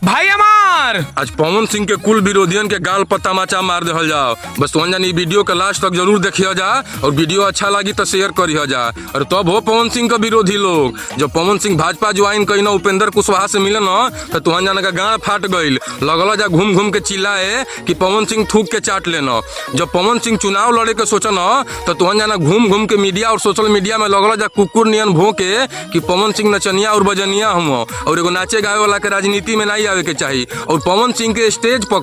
भाई हमार आज पवन सिंह के कुल विरोधियन के गाल पर तमाचा मार देहल जाओ। बस तुम जानी वीडियो के लास्ट तक जरूर देखिए जा और वीडियो अच्छा लगी तो शेयर करिए जा। और तब हो पवन सिंह के विरोधी लोग जब पवन सिंह भाजपा ज्वाइन कही ना उपेंद्र कुशवाहा से मिले न तो तुहन जाना का गाड़ फाट गईल लगल जा घूम घूम के चिल्लाए कि पवन सिंह थूक के चाट लेना। जब पवन सिंह चुनाव लड़े के सोचन तो तुहन जाना घूम घूम के मीडिया और सोशल मीडिया में लगल जा कुकुर नियन भोंके कि पवन सिंह नचनिया और बजनिया हम और एगो नाचे गावे वाला के राजनीति में नहीं आवे के चाहिए। और पवन सिंह के स्टेज पर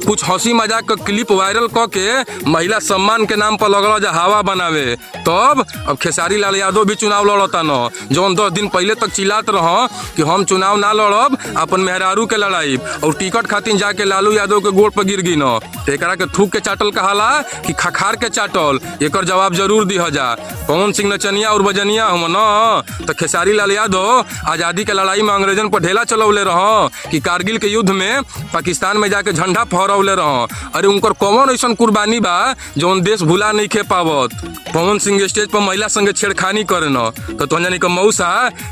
कुछ हंसी मजाक का क्लिप वायरल क के महिला सम्मान के नाम पर लगल जा हवा बनावे। तब अब खेसारी लाल यादव भी चुनाव लड़ता न जौन 10 दिन पहले तक चिल्लात रह कि हम चुनाव ना लड़ब अपन मेहरारू के लड़ाई और टिकट खातिर जाके लालू यादव के गोड़ पर गिर गी न एकरा के थूक के चाटल कहाला कि खखार के चाटल एकर जवाब जरूर दिह जा। पवन सिंह नचनिया और बजनिया हम न तो खेसारी लाल यादव आजादी के लड़ाई में अंग्रेजन पर ढेला चलौले रह कि कारगिल के युद्ध में पाकिस्तान में जाके झंडा फहरौले रह। अरे उनकर कौन ऐसा कुर्बानी बा जौन देश भुला नहीं खे पावत। पवन सिंह स्टेज पर महिला संगे छेड़खानी करे न तो तुम जानी मऊसा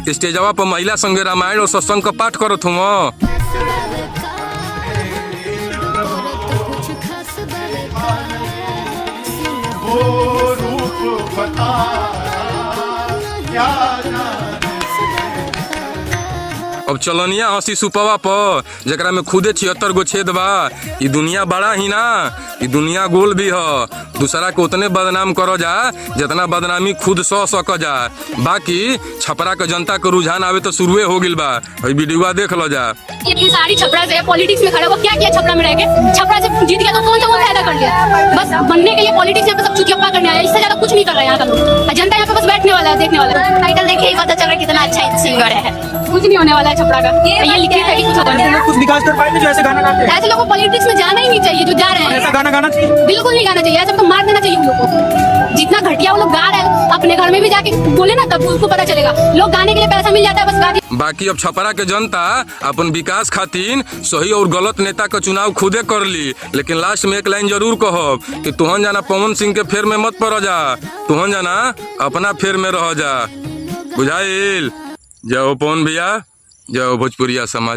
स्टेजवा पर महिला संगे रामायण और सत्संग का पाठ करत हूँ। अब चलनिया हंसी सुपवा पर जरा में खुदे 76 गो छेद बा। ई दुनिया बड़ा ही ना ई दुनिया गोल भी ह। दूसरा को उतने बदनाम करो जा जितना बदनामी खुद सक जा। बाकी छपरा के जनता के रुझान आवे तो शुरुए हो गिल बा। वीडियो देख लो जा। ये सारी छपरा से पॉलिटिक्स में खड़ा हुआ क्या किया छपरा में रह के छपरा से जीत गया तो कौन सा वो फायदा कर लिया। बस बनने के लिए पॉलिटिक्स यहाँ पे सब चुतियापा करने आया इससे ज्यादा कुछ नहीं कर रहा है यहाँ का लोग। जनता यहाँ पे बस बैठने वाला है देखने वाला है। टाइटल देखिए पता चल रहा है कितना अच्छा सिंगर है। कुछ नहीं होने वाला है छपरा का ये लिखित है कि कुछ होगा नहीं। कुछ विकास कर पाएंगे जो ऐसे गाना गाते हैं। ऐसे लोगों को पॉलिटिक्स में जाना ही नहीं चाहिए जो जा रहे हैं। ऐसा गाना गाना चाहिए बिल्कुल नहीं गाना चाहिए। ऐसा तो मार देना चाहिए उन लोगों को। जितना घटिया वो लोग गा रहे हैं अपने घर में भी जाके बोले ना तब उसको पता चलेगा। लोग गाने के लिए पैसा मिल जाता है बस गा दिया। बाकी अब छपरा के जनता अपन विकास खातिर सही और गलत नेता का चुनाव खुदे कर ली। लेकिन लास्ट में एक लाइन जरूर कहब कि तुहन जाना पवन सिंह के फेर में मत पड़ जा। तुहन जाना अपना फेर में रह जा। बुझाइल। जय हो पवन भैया जय हो भोजपुरिया समाज।